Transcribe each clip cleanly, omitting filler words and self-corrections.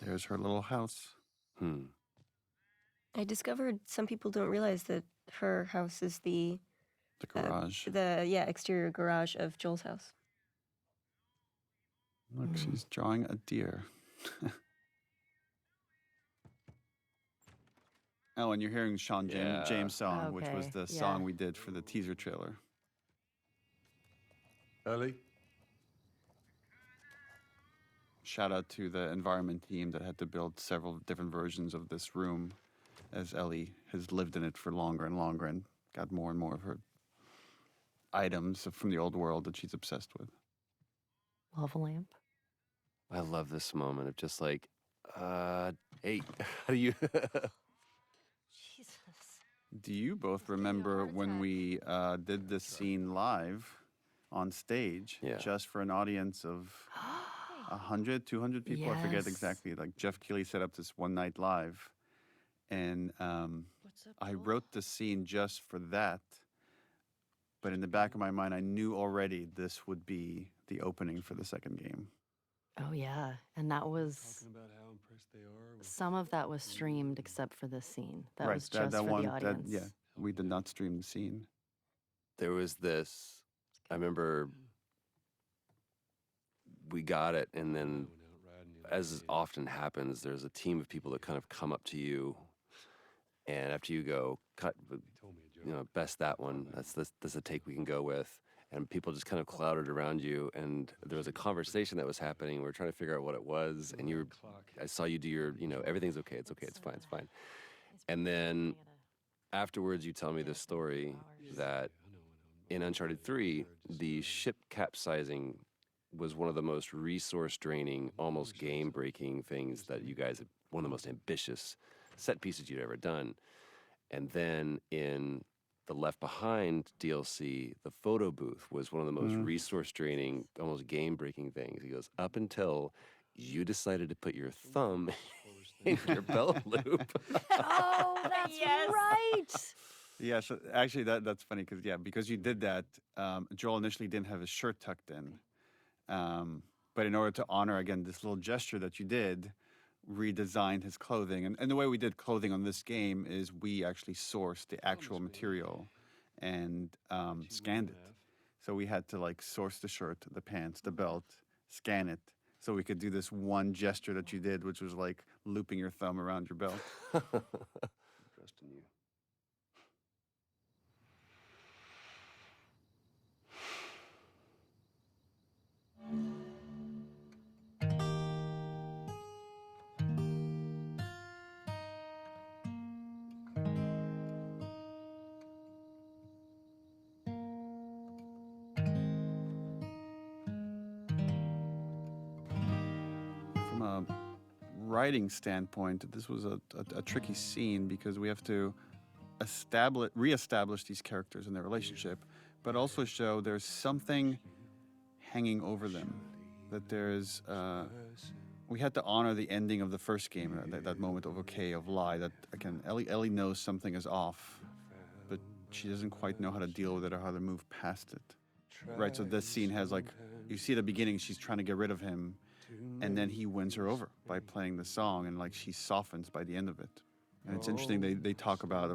There's her little house. I discovered some people don't realize that her house is the garage. Exterior garage of Joel's house. Look, she's drawing a deer. Oh, and you're hearing Sean James' song, which was the song we did for the teaser trailer. Ellie? Shout out to the environment team that had to build several different versions of this room, as Ellie has lived in it for longer and longer and got more and more of her items from the old world that she's obsessed with. Lava lamp. I love this moment of just like, hey, how do you... Jesus. Do you both remember when we did this scene live on stage, just for an audience of 100, 200 people? I forget exactly. Like Jeff Keighley set up this one night live, and I wrote the scene just for that. But in the back of my mind, I knew already this would be the opening for the second game. Oh, yeah. And that was... Talking about how impressed they are. Some of that was streamed except for this scene. That right, was just that for one, the audience. We did not stream the scene. There was this... I remember we got it, and then, as often happens, there's a team of people that kind of come up to you, and after you go, cut, best that one. That's a take we can go with. And people just kind of clouded around you, and there was a conversation that was happening. We were trying to figure out what it was, and I saw you do your, everything's okay, it's okay, it's fine, it's fine. And then afterwards, you tell me this story that in Uncharted 3, the ship capsizing was one of the most resource-draining, almost game-breaking things that you guys, one of the most ambitious set pieces you'd ever done. And then in the Left Behind DLC, the photo booth was one of the most resource-draining, almost game-breaking things. He goes, up until you decided to put your thumb in your belt loop. Oh, that's right! Yeah, so actually that's funny because you did that, Joel initially didn't have his shirt tucked in. But in order to honor, again, this little gesture that you did, redesigned his clothing. And the way we did clothing on this game is we actually sourced the actual material and scanned it. So we had to source the shirt, the pants, the belt, scan it, so we could do this one gesture that you did, which was like looping your thumb around your belt. Trust in you. From a writing standpoint, this was a tricky scene because we have to reestablish these characters and their relationship, but also show there's something hanging over them. That there's, we had to honor the ending of the first game, that moment of okay, of lie, that again, Ellie knows something is off, but she doesn't quite know how to deal with it or how to move past it. Right, so this scene has you see at the beginning, she's trying to get rid of him, and then he wins her over by playing the song, and she softens by the end of it. And it's interesting, they talk about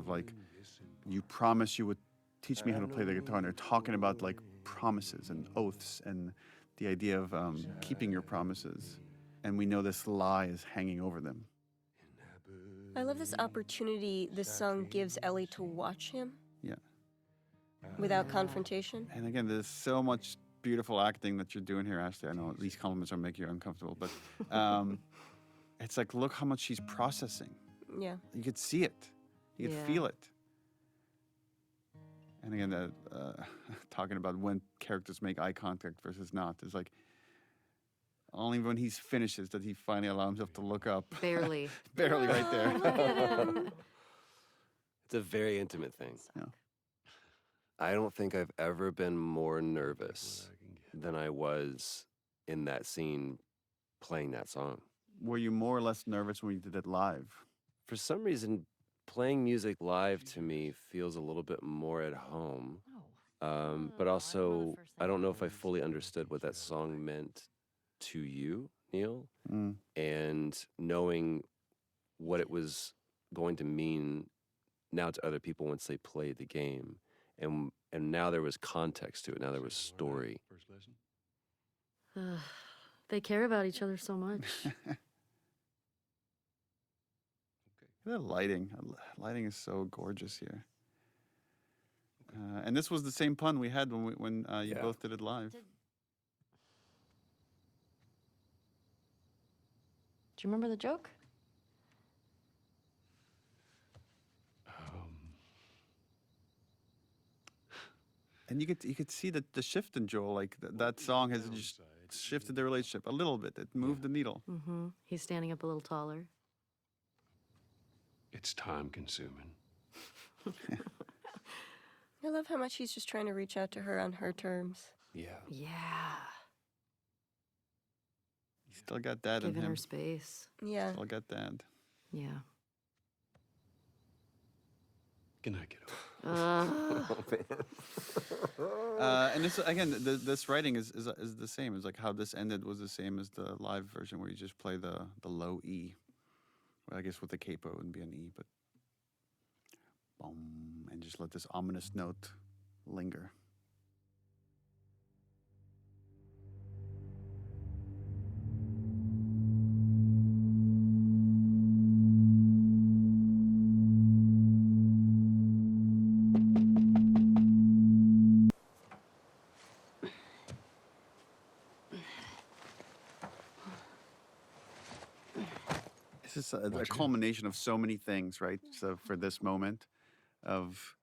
you promised you would teach me how to play the guitar, and they're talking about promises and oaths and the idea of keeping your promises. And we know this lie is hanging over them. I love this opportunity this song gives Ellie to watch him. Yeah. Without confrontation. And again, there's so much beautiful acting that you're doing here, Ashley. I know these compliments are making you uncomfortable, but it's look how much she's processing. Yeah. You could see it. You could feel it. And again, talking about when characters make eye contact versus not, is only when he finishes that he finally allows himself to look up. Barely. Barely right there. It's a very intimate thing. Yeah. I don't think I've ever been more nervous than I was in that scene playing that song. Were you more or less nervous when you did it live? For some reason, playing music live to me feels a little bit more at home. But also, I don't know if I fully understood what that song meant to you, Neil, Mm. and knowing what it was going to mean now to other people once they played the game. And now there was context to it. Now there was story. They care about each other so much. The lighting. Lighting is so gorgeous here. And this was the same pun we had when you Yeah. both did it live. Do you remember the joke? And you could see the shift in Joel. Like that song has just shifted the relationship a little bit. It moved the needle. Mm-hmm. He's standing up a little taller. It's time consuming. I love how much he's just trying to reach out to her on her terms. Yeah. Yeah. He still got dad in Giving him. her space. Yeah. Still got dad. Yeah. Good night, kiddo. And this again, this writing is the same. It's like how this ended was the same as the live version, where you just play the low E. Well, I guess with the capo it wouldn't be an E, but boom, and just let this ominous note linger. This is a culmination of so many things, right? So for this moment of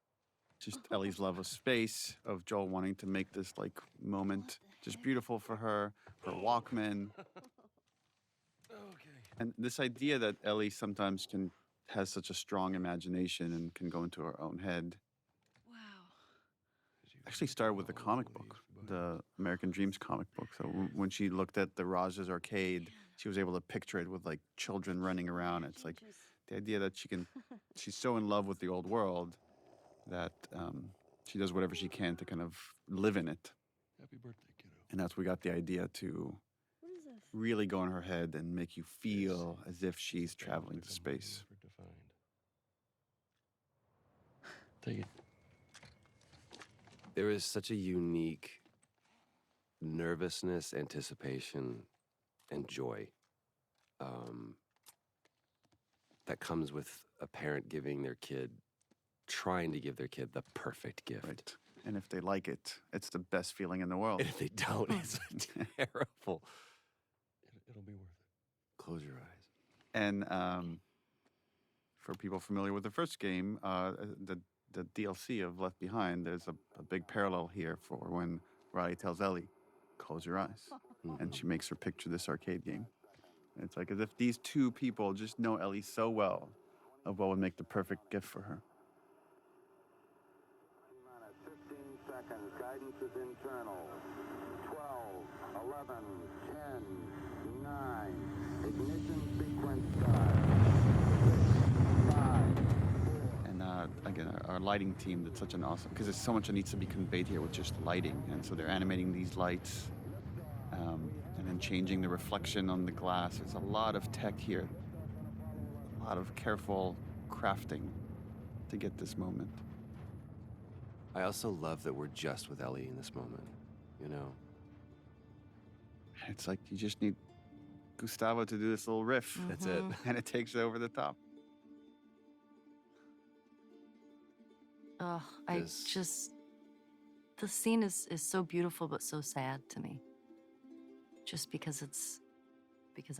just Ellie's love of space, of Joel wanting to make this like moment just beautiful for her Walkman. And this idea that Ellie sometimes has such a strong imagination and can go into her own head. Actually started with the comic book, the American Dreams comic book. So when she looked at the Raj's arcade, she was able to picture it with like children running around. It's like the idea that she's so in love with the old world that she does whatever she can to kind of live in it. Happy birthday, kiddo. And that's we got the idea to really go in her head and make you feel as if she's traveling to space. Take it. There is such a unique nervousness, anticipation, and joy that comes with a parent trying to give their kid the perfect gift. Right. And if they like it, it's the best feeling in the world. And if they don't, it's terrible. It'll be worth it. Close your eyes. And for people familiar with the first game, the DLC of Left Behind, there's a big parallel here for when Riley tells Ellie, close your eyes. And she makes her picture this arcade game. And it's like as if these two people just know Ellie so well of what would make the perfect gift for her. 15 seconds. Guidance is internal. 12, 11, 10, 9. Ignition sequence start. 6, 5, 4. And again, our lighting team did such an awesome, because there's so much that needs to be conveyed here with just lighting. And so they're animating these lights and then changing the reflection on the glass. There's a lot of tech here, a lot of careful crafting to get this moment. I also love that we're just with Ellie in this moment, you know? It's like you just need Gustavo to do this little riff. That's it. And it takes it over the top. Oh, This- the scene is so beautiful but so sad to me. Just because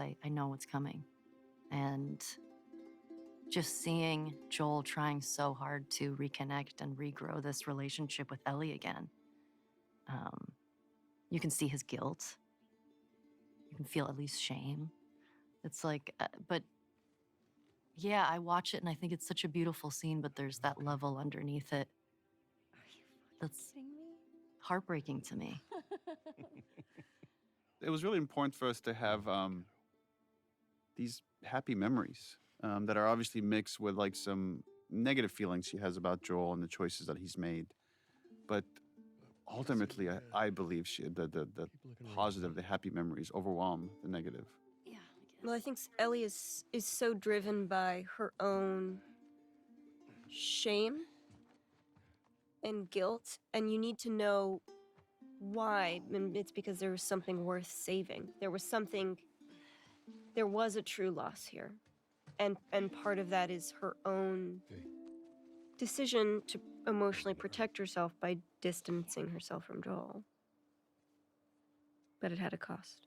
I know what's coming. And just seeing Joel trying so hard to reconnect and regrow this relationship with Ellie again. You can see his guilt. You can feel at least shame. It's like, but yeah, I watch it and I think it's such a beautiful scene, but there's that level underneath it that's heartbreaking to me. It was really important for us to have these happy memories that are obviously mixed with like some negative feelings she has about Joel and the choices that he's made. But ultimately, I believe the positive, the happy memories overwhelm the negative. Yeah, I guess. Well, I think Ellie is so driven by her own shame and guilt, and you need to know why. And it's because there was something worth saving. There was a true loss here, and part of that is her own decision to emotionally protect herself by distancing herself from Joel. But it had a cost.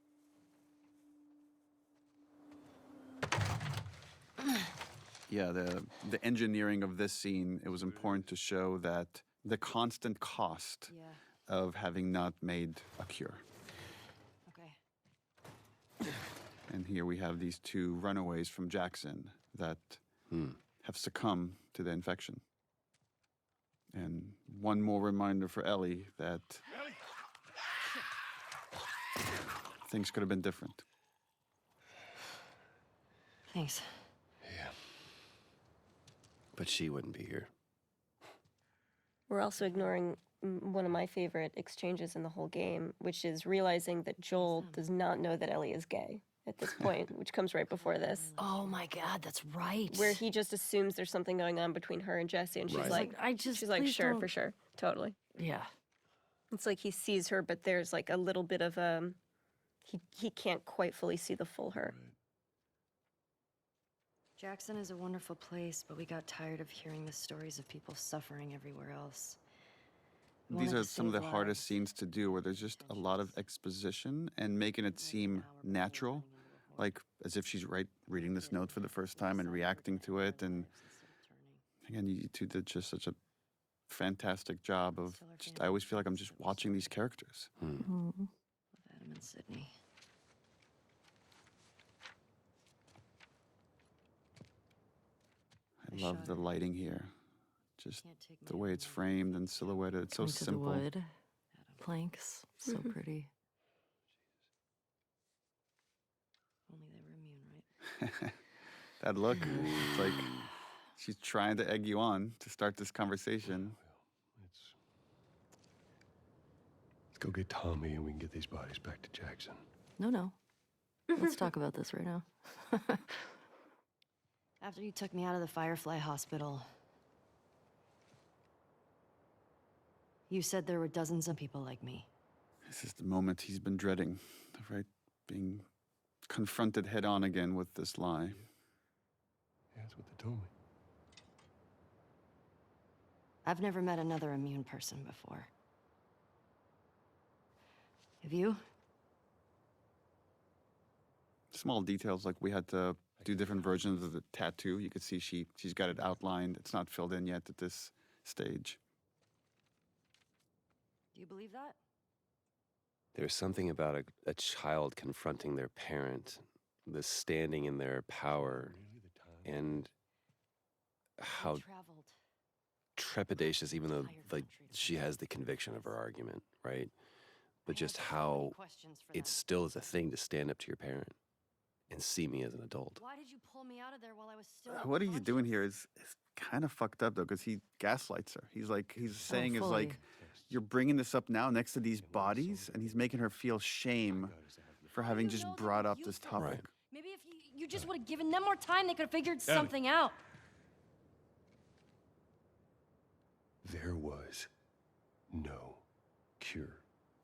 Yeah, the engineering of this scene, it was important to show that the constant cost Yeah. of having not made a cure. Okay. And here we have these two runaways from Jackson that have succumbed to the infection. And one more reminder for Ellie that things could have been different. Thanks. Yeah. But she wouldn't be here. We're also ignoring one of my favorite exchanges in the whole game, which is realizing that Joel does not know that Ellie is gay at this point, which comes right before this, Oh my God, that's right. where he just assumes there's something going on between her and Jesse, and she's Right. like, she's like, sure, for sure, totally. Yeah. It's like he sees her, but there's like a little bit of he can't quite fully see the full her. Jackson is a wonderful place, but we got tired of hearing the stories of people suffering everywhere else. We These wanted are to some of the save hardest lives. scenes to do, where there's just a lot of exposition and making it seem natural, like as if she's reading this note for the first time and reacting to it. And again, you two did just such a fantastic job of I always feel like I'm just watching these characters. Love Adam and Sydney. I love the lighting here. Just Can't take the my way own it's life. framed and silhouetted. It's so Into the simple. wood. Planks. So pretty. Only they were immune, right? That look, it's like she's trying to egg you on to start this conversation. Let's go get Tommy and we can get these bodies back to Jackson. No. Let's talk about this right now. After you took me out of the Firefly Hospital, you said there were dozens of people like me. This is the moment he's been dreading, right? Being confronted head on again with this lie. Yeah, that's what they told me. I've never met another immune person before. Have you? Small details, like we had to do different versions of the tattoo. You could see she's got it outlined. It's not filled in yet at this stage. Do you believe that? There's something about a child confronting their parent, the standing in their power, and how Traveled. trepidatious, even though like she has the conviction of her argument, right? But just how it still is a thing to stand up to your parent and see me as an adult. Why did you pull me out of there while I was still? What he's doing here is kind of fucked up though, because he gaslights her. He's saying is like, you're bringing this up now next to these bodies, and he's making her feel shame for having just brought up this topic. Right. Maybe if you just would have given them more time, they could have figured something out. There was no cure.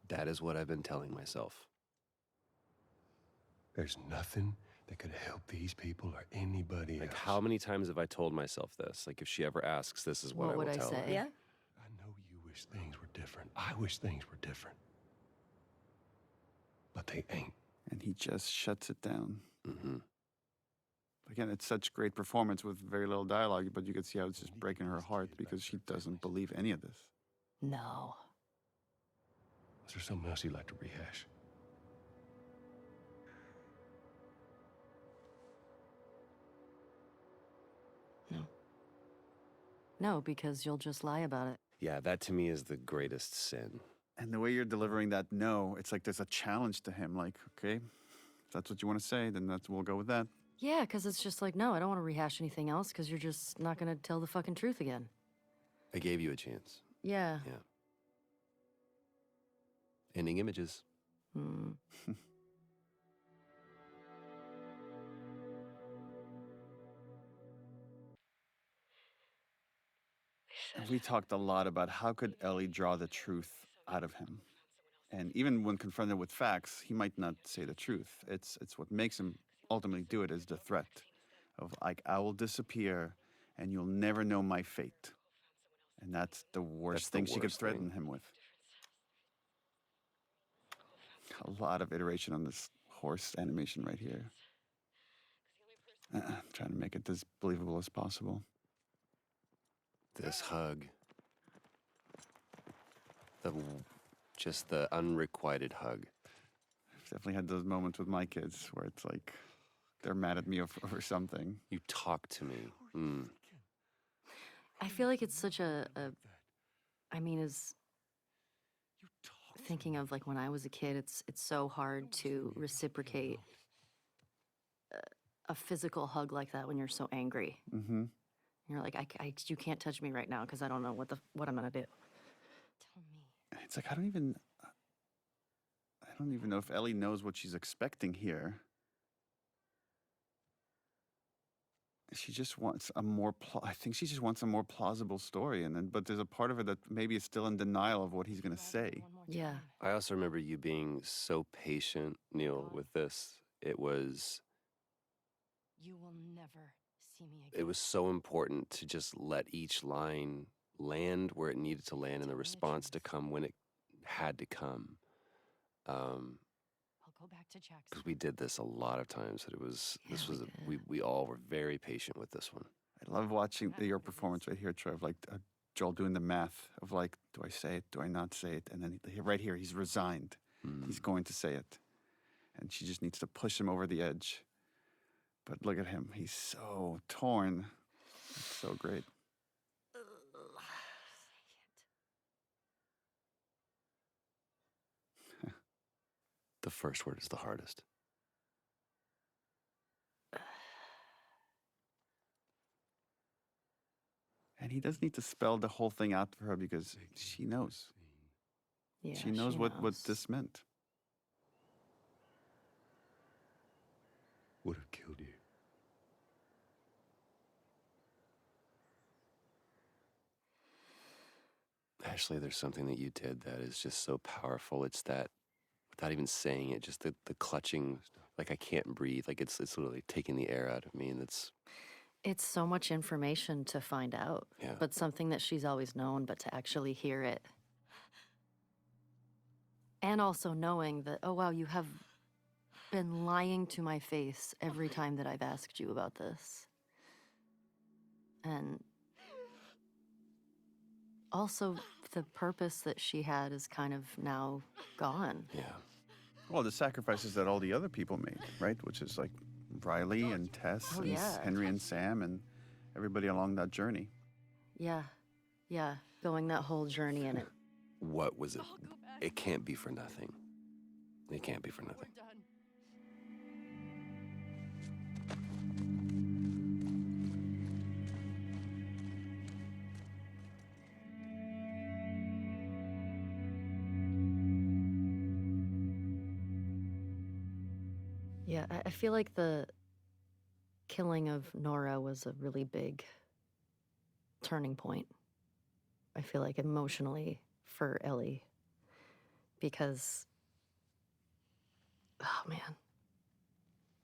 That is what I've been telling myself. There's nothing that could help these people or anybody Like, else. how many times have I told myself this? Like, if she ever asks, this is what What I will would I tell her. say? Yeah. I know you wish things were different. I wish things were different. But they ain't. And he just shuts it down. Mm-hmm. Again, it's such great performance with very little dialogue, but you could see how it's just breaking her heart because she doesn't believe any of this. No. Is there something else you'd like to rehash? No, because you'll just lie about it. Yeah, that to me is the greatest sin. And the way you're delivering that no, it's like there's a challenge to him. Like, okay, if that's what you want to say, then we'll go with that. Yeah, because it's just like, no, I don't want to rehash anything else because you're just not going to tell the fucking truth again. I gave you a chance. Yeah. Yeah. Ending images. Hmm. We talked a lot about how could Ellie draw the truth out of him. And even when confronted with facts, he might not say the truth. It's what makes him ultimately do it is the threat of like, I will disappear and you'll never know my fate. And that's the worst That's the thing she could worst threaten thing. him with. A lot of iteration on this horse animation right here. Trying to make it as believable as possible. This hug. Just the unrequited hug. I've definitely had those moments with my kids where it's like they're mad at me over something. You talk to me. Mm. I feel like it's such I mean, as thinking of like when I was a kid, it's so hard to reciprocate a physical hug like that when you're so angry. Mm-hmm. You're like, you can't touch me right now because I don't know what I'm gonna do. Tell me. It's like I don't even know if Ellie knows what she's expecting here. She just wants a more. I think she just wants a more plausible story, and then but there's a part of her that maybe is still in denial of what he's gonna say. One more Yeah. time. I also remember you being so patient, Neil, with this. It was You will never see me again. it was so important to just let each line land where it needed to land and the response to come when it had to come. I'll go back to Jackson. Because we did this a lot of times. That it was Yeah, this we was did. we all were very patient with this one. I love watching your performance right here, Troy, of like Joel doing the math of like, do I say it? Do I not say it? And then right here, he's resigned. He's going to say it. And she just needs to push him over the edge. But look at him. He's so torn. It's so great. The first word is the hardest. And he does need to spell the whole thing out for her because she knows. Yeah. She knows what this meant. Would have killed you. Ashley, there's something that you did that is just so powerful. It's that, without even saying it, just the clutching, like I can't breathe. Like it's literally taking the air out of me, and It's so much information to find out, Yeah. but something that she's always known, but to actually hear it. And also knowing that, oh, wow, you have been lying to my face every time that I've asked you about this. And also the purpose that she had is kind of now gone. yeah. Well, the sacrifices that all the other people made, right? Which is like Riley and Tess Oh, and yeah. Henry and Sam and everybody along that journey. Yeah. Yeah. Going that whole journey in it. What was it? I'll go back. It can't be for nothing. It can't be for We're nothing. done. Yeah, I feel like the killing of Nora was a really big turning point. I feel like emotionally for Ellie. Because, oh man,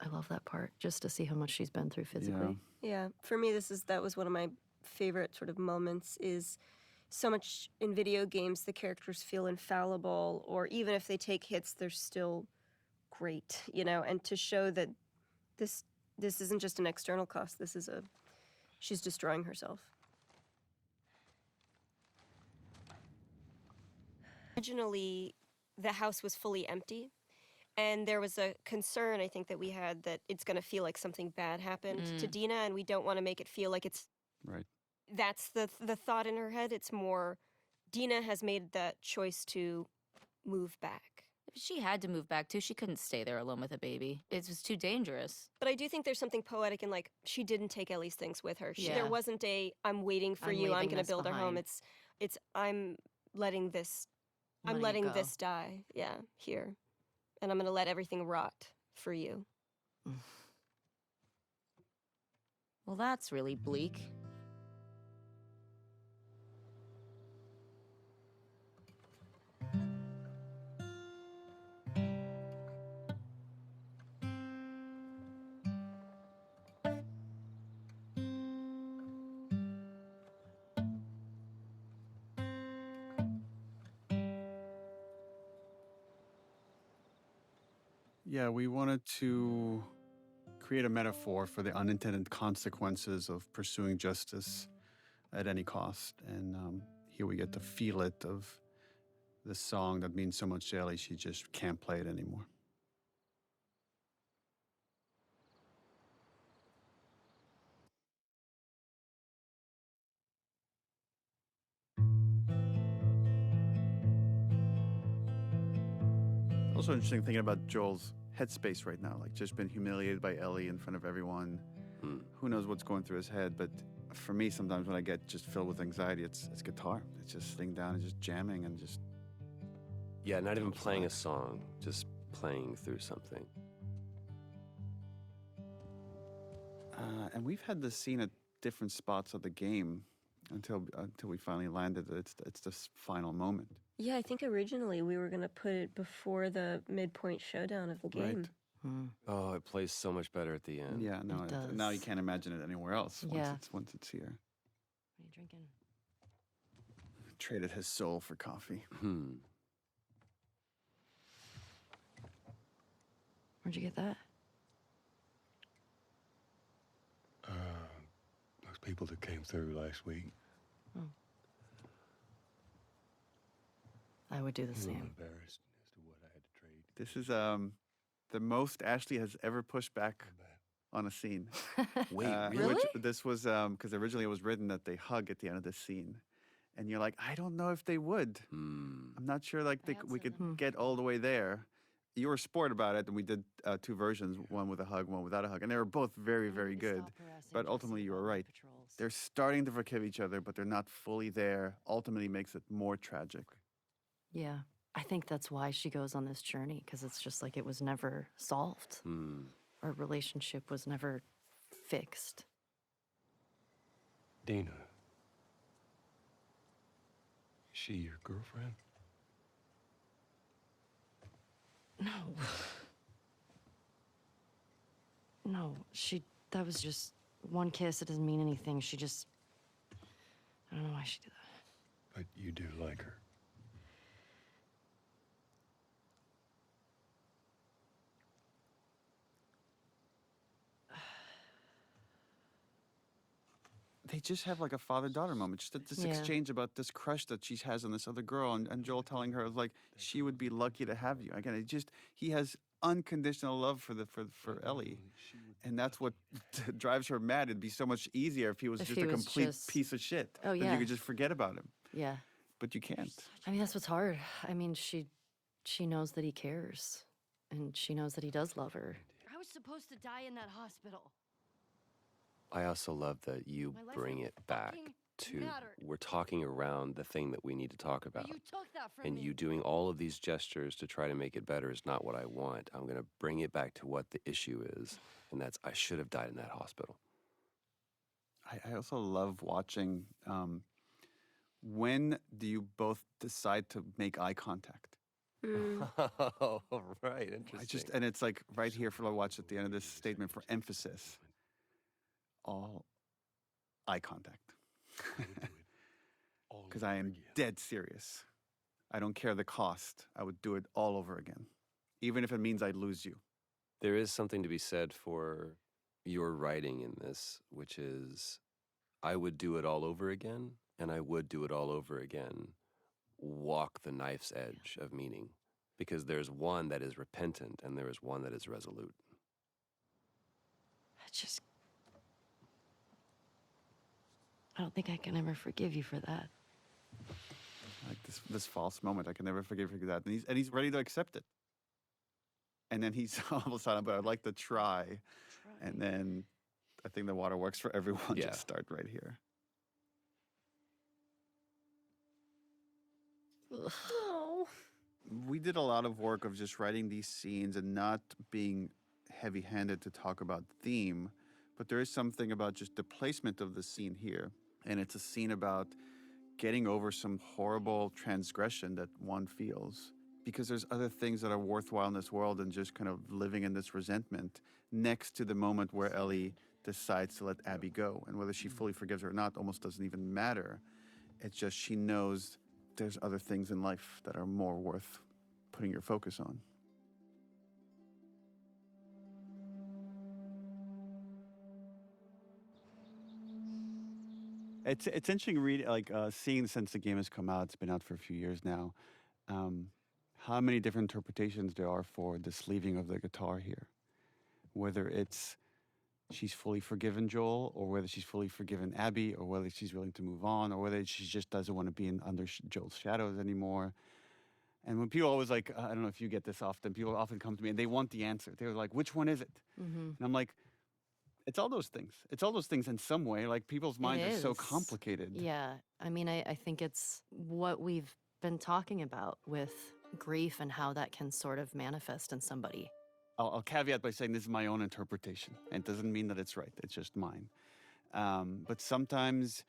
I love that part. Just to see how much she's been through physically. Yeah, for me, that was one of my favorite sort of moments. Is so much in video games the characters feel infallible, or even if they take hits, they're still great, you know. And to show that this isn't just an external cost. She's destroying herself. Originally, the house was fully empty. And there was a concern, I think, that we had that it's going to feel like something bad happened to Dina, and we don't want to make it feel like it's... Right. That's the thought in her head. It's more, Dina has made that choice to move back. She had to move back too. She couldn't stay there alone with a baby. It was too dangerous. But I do think there's something poetic in, like, she didn't take Ellie's things with her. Yeah. There wasn't a, I'm waiting for I'm you, I'm leaving going to this build her home. behind. It's I'm letting this I'm letting it letting go. this die. Yeah, here. And I'm going to let everything rot for you. Well, that's really bleak. Yeah, we wanted to create a metaphor for the unintended consequences of pursuing justice at any cost. And here we get to feel it of the song that means so much to Ellie, she just can't play it anymore. Also interesting thinking about Joel's headspace right now, like just been humiliated by Ellie in front of everyone. Who knows what's going through his head, but for me, sometimes when I get just filled with anxiety, it's guitar. It's just sitting down and just jamming and just... Yeah, not even playing a song, just playing through something. And we've had this scene at different spots of the game until we finally landed. It's this final moment. Yeah, I think originally we were going to put it before the midpoint showdown of the game. Right. Oh, it plays so much better at the end. Yeah, no, It now you does. can't imagine it anywhere else Yeah. once it's here. What are you drinking? Traded his soul for coffee. Where'd you get that? Those people that came through last week. I would do the A little same. embarrassed as to what I had to trade. This is the most Ashley has ever pushed back on a scene. Wait, Really? This was because originally it was written that they hug at the end of the scene, and you're like, I don't know if they would. I'm not sure like we could get all the way there. You were a sport about it, and we did 2 versions, one with a hug, one without a hug, and they were both very, very good. But ultimately, you were right. They're starting to forgive each other, but they're not fully there. Ultimately, makes it more tragic. Yeah. I think that's why she goes on this journey, because it's just like it was never solved. Our relationship was never fixed. Dina. Is she your girlfriend? No. No, that was just one kiss. It doesn't mean anything. I don't know why she did that. But you do like her. They just have like a father-daughter moment. Just this Yeah. exchange about this crush that she has on this other girl, and Joel telling her like she would be lucky to have you. Again, he has unconditional love for Ellie, and that's what drives her mad. It'd be so much easier if he was If just he a was complete just- piece of shit. Oh, Then yeah. you could just forget about him, Yeah. but you can't. I mean, that's what's hard. I mean, she knows that he cares, and she knows that he does love her. I was supposed to die in that hospital. I also love that you My life bring don't it back fucking to matter. we're talking around the thing that we need to talk about. But you took that from And me. you doing all of these gestures to try to make it better is not what I want. I'm going to bring it back to what the issue is, and that's I should have died in that hospital. I also love watching. When do you both decide to make eye contact? Oh, right, interesting. And it's like right here for I watch at the end of this statement for emphasis. All eye contact. Because I am dead serious. I don't care the cost. I would do it all over again, even if it means I'd lose you. There is something to be said for your writing in this, which is I would do it all over again, and I would do it all over again. Walk the knife's edge of meaning, because there's one that is repentant and there is one that is resolute. I don't think I can ever forgive you for that. Like this false moment, I can never forgive you for that. And he's ready to accept it. And then he's all of a sudden, but I'd like to try. And then I think the water works for everyone. Yeah. Just start right here. Oh. We did a lot of work of just writing these scenes and not being heavy-handed to talk about theme, but there is something about just the placement of the scene here. And it's a scene about getting over some horrible transgression that one feels, because there's other things that are worthwhile in this world than just kind of living in this resentment, next to the moment where Ellie decides to let Abby go. And whether she fully forgives her or not almost doesn't even matter. It's just she knows there's other things in life that are more worth putting your focus on. It's interesting seeing since the game has come out. It's been out for a few years now. How many different interpretations there are for this leaving of the guitar here, whether it's she's fully forgiven Joel, or whether she's fully forgiven Abby, or whether she's willing to move on, or whether she just doesn't want to be under Joel's shadows anymore. And when people always I don't know if you get this often, people often come to me and they want the answer. They're like, which one is it? Mm-hmm. And I'm like, it's all those things. It's all those things in some way. Like, people's minds are so is. complicated. Yeah. I mean, I think it's what we've been talking about with grief and how that can sort of manifest in somebody. I'll caveat by saying this is my own interpretation. And it doesn't mean that it's right. It's just mine. But sometimes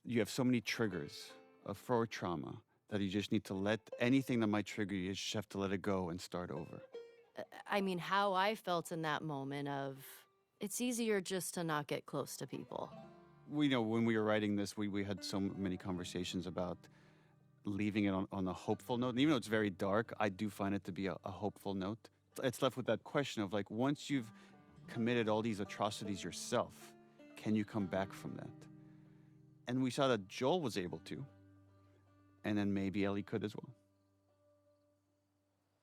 you have so many triggers for trauma that you just need to let anything that might trigger you, you just have to let it go and start over. I mean, how I felt in that moment of, it's easier just to not get close to people. We know when we were writing this, we had so many conversations about leaving it on a hopeful note. And even though it's very dark, I do find it to be a hopeful note. It's left with that question of once you've committed all these atrocities yourself, can you come back from that? And we saw that Joel was able to, and then maybe Ellie could as well.